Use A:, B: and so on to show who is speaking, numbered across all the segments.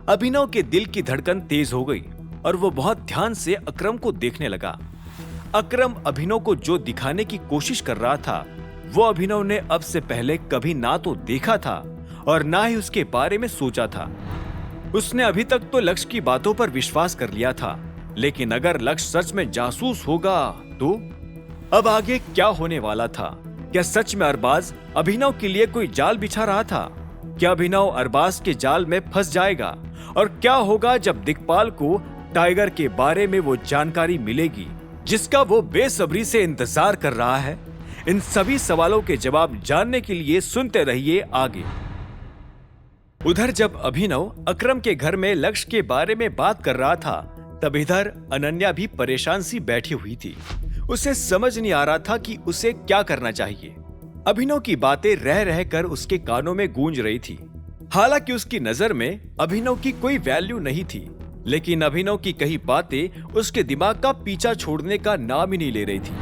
A: अभिनव के दिल की धड़कन तेज हो गई और वो बहुत ध्यान से अकरम को देखने लगा। अकरम अभिनव को जो दिखाने की कोशिश कर रहा था वो अभिनव ने अब से पहले कभी ना तो देखा था और ना ही उसके बारे में सोचा था। उसने अभी तक तो लक्ष्य की बातों पर विश्वास कर लिया था, लेकिन अगर लक्ष्य सच में जासूस होगा तो अब आगे क्या होने वाला था? क्या सच में अरबाज अभिनव के लिए कोई जाल बिछा रहा था? क्या अभिनव अरबाज के जाल में फंस जाएगा? और क्या होगा जब दिक्पाल को टाइगर के बारे में वो जानकारी मिलेगी जिसका वो बेसब्री से इंतजार कर रहा है? इन सभी सवालों के जवाब जानने के लिए सुनते रहिए आगे। उधर जब अभिनव अकरम के घर में लक्ष्य के बारे में बात कर रहा था, तब इधर अनन्या भी परेशान सी बैठी हुई थी। उसे समझ नहीं आ रहा था कि उसे क्या करना चाहिए। अभिनव की बातें रह रहकर उसके कानों में गूंज रही थी। हालांकि उसकी नजर में अभिनव की कोई वैल्यू नहीं थी, लेकिन अभिनव की कही बातें उसके दिमाग का पीछा छोड़ने का नाम ही नहीं ले रही थी।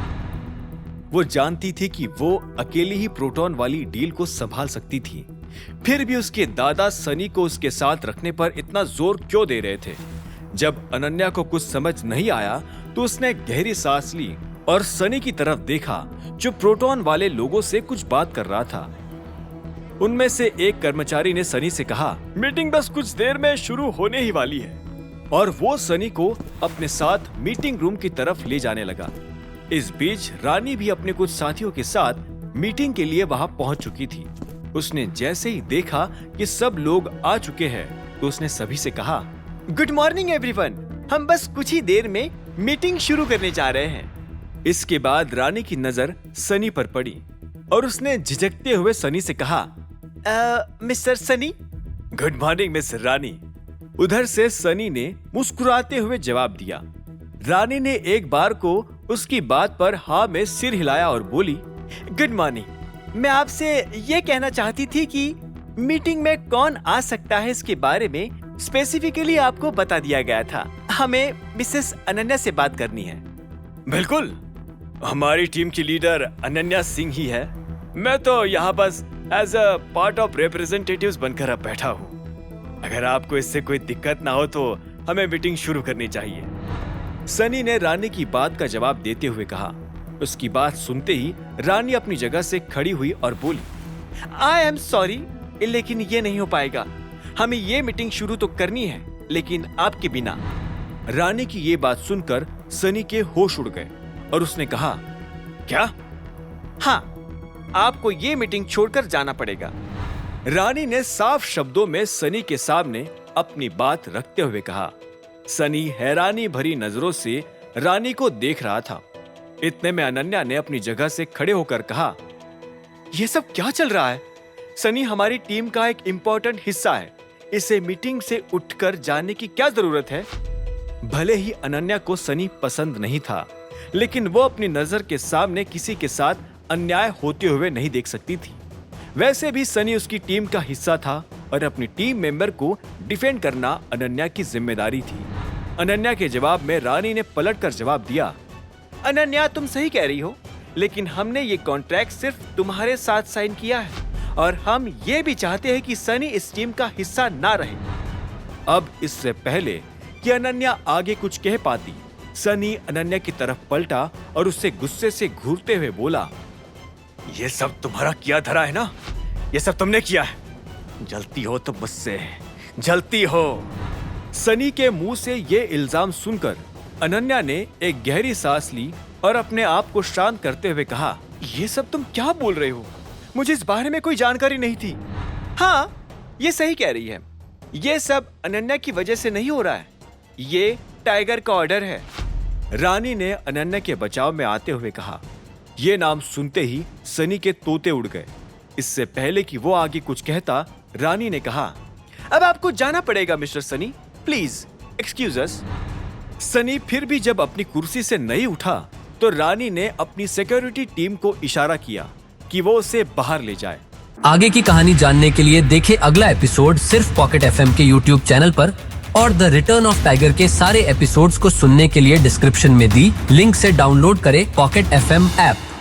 A: वो जानती थी कि वो अकेली ही प्रोटॉन वाली डील को संभाल सकती थी, फिर भी उसके दादा सनी को उसके साथ रखने पर इतना जोर क्यों दे रहे थे? जब अनन्या को कुछ समझ नहीं आया तो उसने गहरी सांस ली और सनी की तरफ देखा जो प्रोटॉन वाले लोगों से कुछ बात कर रहा था। उनमें से एक कर्मचारी ने सनी से कहा, मीटिंग बस कुछ देर में शुरू होने ही वाली है, और वो सनी को अपने साथ मीटिंग रूम की तरफ ले जाने लगा। इस बीच रानी भी अपने कुछ साथियों के साथ मीटिंग के लिए वहां पहुंच चुकी थी। उसने जैसे ही देखा कि सब लोग आ चुके हैं तो उसने सभी से कहा, गुड मॉर्निंग एवरीवन, हम बस कुछ ही देर में मीटिंग शुरू करने जा रहे हैं। इसके बाद रानी की नजर सनी पर पड़ी और उसने झिझकते हुए सनी से कहा, mister Sunny. Good morning miss Rani. उधर से सनी ने मुस्कुराते हुए जवाब दिया। रानी ने एक बार को उसकी बात पर हाँ में सिर हिलाया और बोली, गुड मॉर्निंग। मैं आपसे ये कहना चाहती थी कि मीटिंग में कौन आ सकता है इसके बारे में स्पेसिफिकली आपको बता दिया गया था। हमें मिसेस अनन्या से बात करनी है। बिल्कुल, हमारी टीम की लीडर अनन्या सिंह ही है। मैं तो यहाँ बस as a part of representatives बनकर अब बैठा हूँ। अगर आपको इससे कोई दिक्कत ना हो तो हमें मीटिंग शुरू करनी चाहिए। सनी ने रानी की बात का जवाब देते हुए कहा। उसकी बात सुनते ही रानी अपनी जगह से खड़ी हुई और बोली, आई एम सॉरी, लेकिन ये नहीं हो पाएगा। हमें ये मीटिंग शुरू तो करनी है, लेकिन आपके बिना। रानी की ये बात सुनकर सनी के होश उड़ गए और उसने कहा, क्या? हाँ, आपको ये मीटिंग छोड़कर जाना पड़ेगा। रानी ने साफ शब्दों में सनी के सामने अपनी बात रखते हुए कहा। सनी हैरानी भरी नजरों से रानी को देख रहा था। इतने में अनन्या ने अपनी जगह से खड़े होकर कहा, यह सब क्या चल रहा है? सनी हमारी टीम का एक इम्पोर्टेंट हिस्सा है, इसे मीटिंग से उठकर जाने की क्या जरूरत है? भले ही अनन्या को सनी पसंद नहीं था, लेकिन वो अपनी नजर के सामने किसी के साथ अन्याय होते हुए नहीं देख सकती थी। वैसे भी सनी उसकी टीम का हिस्सा था और अपनी टीम मेंबर को डिफेंड करना अनन्या की जिम्मेदारी थी। अनन्या के जवाब में रानी ने पलटकर जवाब दिया, अनन्या तुम सही कह रही हो, लेकिन हमने ये कॉन्ट्रैक्ट सिर्फ तुम्हारे साथ साइन किया है और हम ये भी चाहते हैं कि सनी इस टीम का हिस्सा ना रहे। अब इससे पहले कि अनन्या आगे कुछ कह पाती, सनी अनन्या की तरफ पलटा और उससे गुस्से से घूरते हुए बोला, ये सब तुम्हारा किया धरा है ना? ये सब तुमने किया है। जलती हो तो मुझसे, जलती हो। सनी के मुंह से ये इल्जाम सुनकर अनन्या ने एक गहरी सांस ली और अपने आप को शांत करते हुए कहा, ये सब तुम क्या बोल रहे हो? मुझे इस बारे में कोई जानकारी नहीं थी। हाँ, ये सही कह रही है। ये सब अनन्या की वजह से नहीं हो रहा है, ये टाइगर का ऑर्डर है। रानी ने अनन्या के बचाव में आते हुए कहा। ये नाम सुनते ही सनी के तोते उड़ गए। इससे पहले कि वो आगे कुछ कहता, रानी ने कहा, अब आपको जाना पड़ेगा मिस्टर सनी, प्लीज एक्सक्यूज अस। सनी फिर भी जब अपनी कुर्सी से नहीं उठा तो रानी ने अपनी सिक्योरिटी टीम को इशारा किया कि वो उसे बाहर ले जाए।
B: आगे की कहानी जानने के लिए देखें अगला एपिसोड सिर्फ पॉकेट एफएम के यूट्यूब चैनल पर, और द रिटर्न ऑफ टाइगर के सारे एपिसोड्स को सुनने के लिए डिस्क्रिप्शन में दी लिंक से डाउनलोड करें पॉकेट एफएम ऐप।